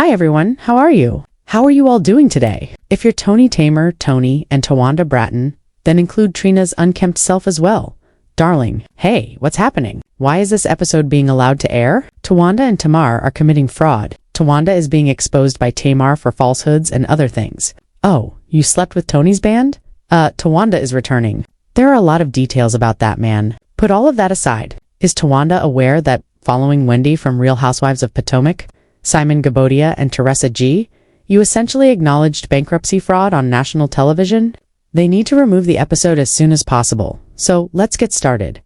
Hi everyone, how are you? How are you all doing today? If you're Tony Tamar, Tony, and Towanda Bratton, then include Trina's unkempt self as well. Darling, hey, what's happening? Why is this episode being allowed to air? Towanda and Tamar are committing fraud. Towanda is being exposed by Tamar for falsehoods and other things. Oh, you slept with Tony's band? Towanda is returning. There are a lot of details about that, man. Put all of that aside. Is Towanda aware that following Wendy from Real Housewives of Potomac, Simon Gabodia, and Teresa G., you essentially acknowledged bankruptcy fraud on national television? They need to remove the episode as soon as possible, so let's get started.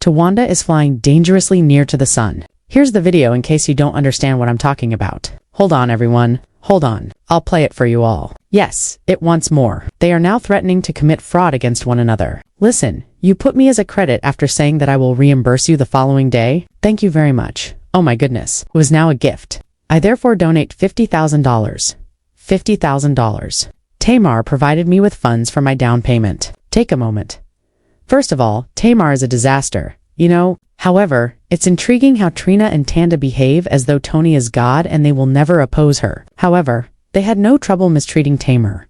Towanda is flying dangerously near to the sun. Here's the video in case you don't understand what I'm talking about. Hold on, everyone. Hold on. I'll play it for you all. Yes, it wants more. They are now threatening to commit fraud against one another. Listen, you put me as a credit after saying that I will reimburse you the following day. Thank you very much. Oh my goodness. It was now a gift. I therefore donate $50,000. $50,000. Tamar provided me with funds for my down payment. Take a moment. First of all, Tamar is a disaster. However, it's intriguing how Trina and Towanda behave as though Tony is God and they will never oppose her. However, they had no trouble mistreating Tamar.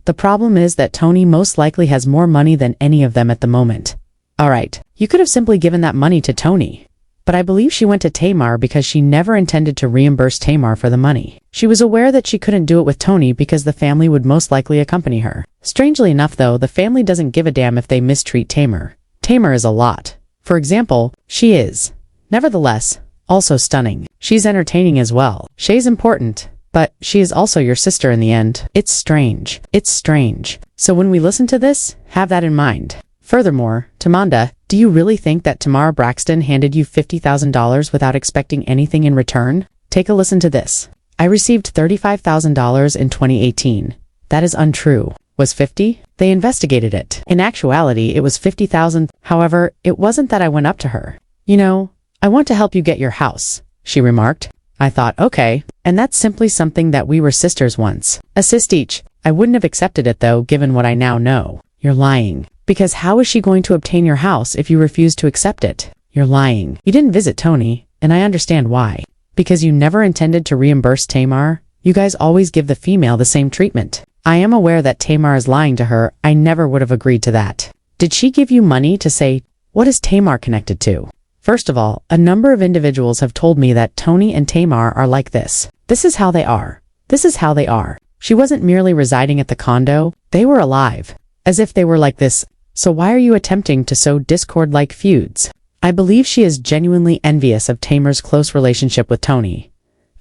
The problem is that Tony most likely has more money than any of them at the moment. Alright, you could have simply given that money to Tony. But I believe she went to Tamar because she never intended to reimburse Tamar for the money. She was aware that she couldn't do it with Tony because the family would most likely accompany her. Strangely enough though, the family doesn't give a damn if they mistreat Tamar. Tamar is a lot. For example, she is, nevertheless, also stunning. She's entertaining as well. She's important, but she is also your sister in the end. It's strange. It's strange. So when we listen to this, have that in mind. Furthermore, Towanda, do you really think that Tamar Braxton handed you $50,000 without expecting anything in return? Take a listen to this. I received $35,000 in 2018. That is untrue. Was 50? They investigated it. In actuality, it was 50,000. However, it wasn't that I went up to her. I want to help you get your house, she remarked. I thought, okay. And that's simply something that we were sisters once. Assist each. I wouldn't have accepted it though, given what I now know. You're lying. Because how is she going to obtain your house if you refuse to accept it? You're lying. You didn't visit Tony, and I understand why. Because you never intended to reimburse Tamar, you guys always give the female the same treatment. I am aware that Tamar is lying to her. I never would have agreed to that. Did she give you money to say, what is Tamar connected to? First of all, a number of individuals have told me that Tony and Tamar are like this. This is how they are. This is how they are. She wasn't merely residing at the condo. They were alive. As if they were like this. So why are you attempting to sow discord-like feuds? I believe she is genuinely envious of Tamar's close relationship with Tony.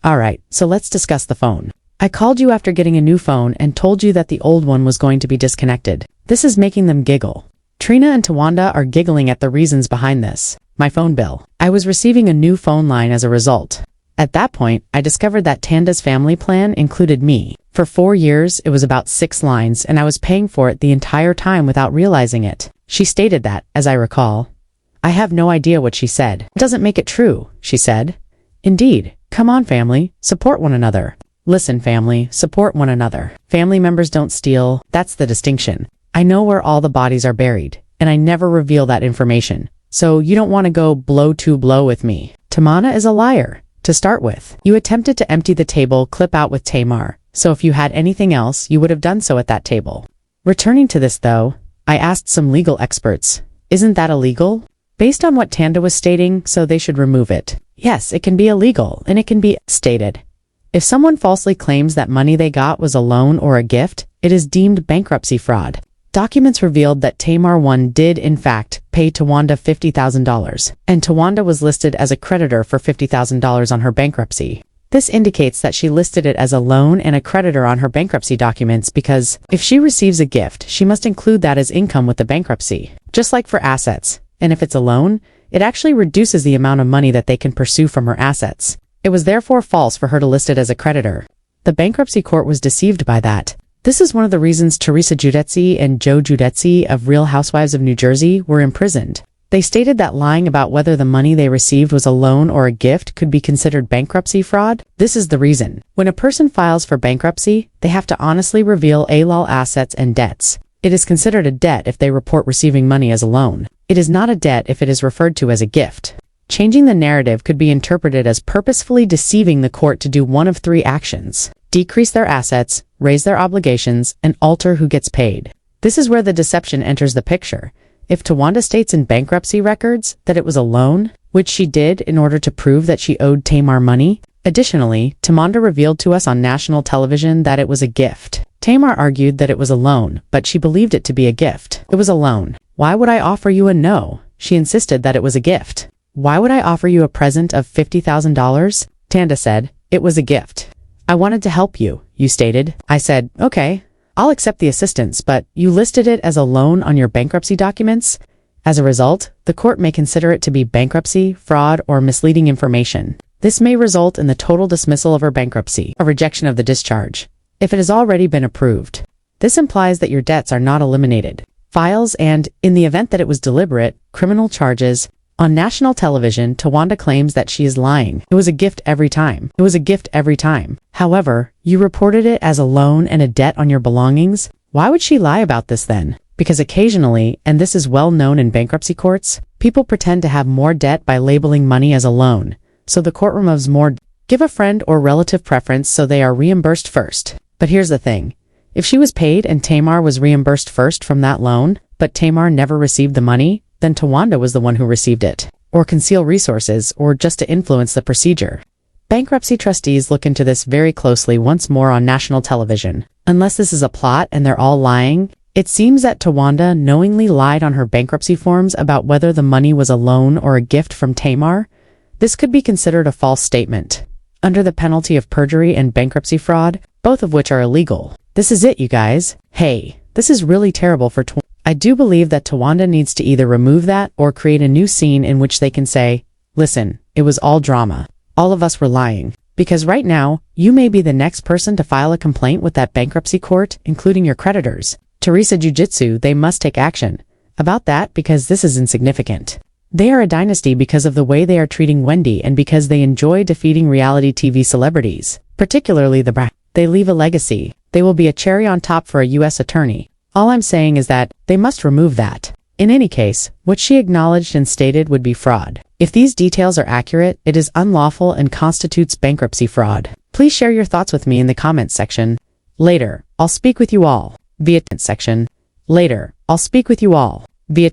Alright, so let's discuss the phone. I called you after getting a new phone and told you that the old one was going to be disconnected. This is making them giggle. Trina and Towanda are giggling at the reasons behind this. My phone bill. I was receiving a new phone line as a result. At that point, I discovered that Towanda's family plan included me. For 4 years, it was about 6 lines, and I was paying for it the entire time without realizing it. She stated that, as I recall. I have no idea what she said. It doesn't make it true, she said. Indeed. Come on, family. Support one another. Listen, family. Support one another. Family members don't steal. That's the distinction. I know where all the bodies are buried, and I never reveal that information. So you don't want to go blow to blow with me. Tamana is a liar. To start with, you attempted to empty the table clip out with Tamar. So if you had anything else, you would have done so at that table. Returning to this though, I asked some legal experts. Isn't that illegal? Based on what Towanda was stating, so they should remove it. Yes, it can be illegal, and it can be stated. If someone falsely claims that money they got was a loan or a gift, it is deemed bankruptcy fraud. Documents revealed that Tamar 1 did, in fact, pay Towanda $50,000, and Towanda was listed as a creditor for $50,000 on her bankruptcy. This indicates that she listed it as a loan and a creditor on her bankruptcy documents because if she receives a gift, she must include that as income with the bankruptcy, just like for assets. And if it's a loan, it actually reduces the amount of money that they can pursue from her assets. It was therefore false for her to list it as a creditor. The bankruptcy court was deceived by that. This is one of the reasons Teresa Giudice and Joe Giudice of Real Housewives of New Jersey were imprisoned. They stated that lying about whether the money they received was a loan or a gift could be considered bankruptcy fraud. This is the reason. When a person files for bankruptcy, they have to honestly reveal all assets and debts. It is considered a debt if they report receiving money as a loan. It is not a debt if it is referred to as a gift. Changing the narrative could be interpreted as purposefully deceiving the court to do one of three actions: decrease their assets, raise their obligations, and alter who gets paid. This is where the deception enters the picture. If Towanda states in bankruptcy records that it was a loan, which she did in order to prove that she owed Tamar money, additionally, Towanda revealed to us on national television that it was a gift. Tamar argued that it was a loan, but she believed it to be a gift. It was a loan. Why would I offer you a no? She insisted that it was a gift. Why would I offer you a present of $50,000? Tanda said, it was a gift. I wanted to help you, you stated. I said, okay, I'll accept the assistance, but you listed it as a loan on your bankruptcy documents. As a result, the court may consider it to be bankruptcy, fraud, or misleading information. This may result in the total dismissal of her bankruptcy, a rejection of the discharge, if it has already been approved. This implies that your debts are not eliminated. Files and, in the event that it was deliberate, criminal charges. On national television, Towanda claims that she is lying. It was a gift every time. It was a gift every time. However, you reported it as a loan and a debt on your belongings. Why would she lie about this then? Because occasionally, and this is well known in bankruptcy courts, people pretend to have more debt by labeling money as a loan. So the court removes more. Give a friend or relative preference so they are reimbursed first. But here's the thing. If she was paid and Tamar was reimbursed first from that loan, but Tamar never received the money, then Towanda was the one who received it, or conceal resources, or just to influence the procedure. Bankruptcy trustees look into this very closely once more on national television. Unless this is a plot and they're all lying, it seems that Towanda knowingly lied on her bankruptcy forms about whether the money was a loan or a gift from Tamar. This could be considered a false statement, under the penalty of perjury and bankruptcy fraud, both of which are illegal. This is it, you guys. Hey, this is really terrible for Towanda. I do believe that Towanda needs to either remove that or create a new scene in which they can say, listen, it was all drama. All of us were lying. Because right now, you may be the next person to file a complaint with that bankruptcy court, including your creditors. Teresa Jiu-Jitsu, they must take action about that because this is insignificant. They are a dynasty because of the way they are treating Wendy and because they enjoy defeating reality TV celebrities, particularly the Braxton. They leave a legacy. They will be a cherry on top for a U.S. attorney. All I'm saying is that they must remove that. In any case, what she acknowledged and stated would be fraud. If these details are accurate, it is unlawful and constitutes bankruptcy fraud. Please share your thoughts with me in the comments section. Later, I'll speak with you all. Via section. Later, I'll speak with you all. Via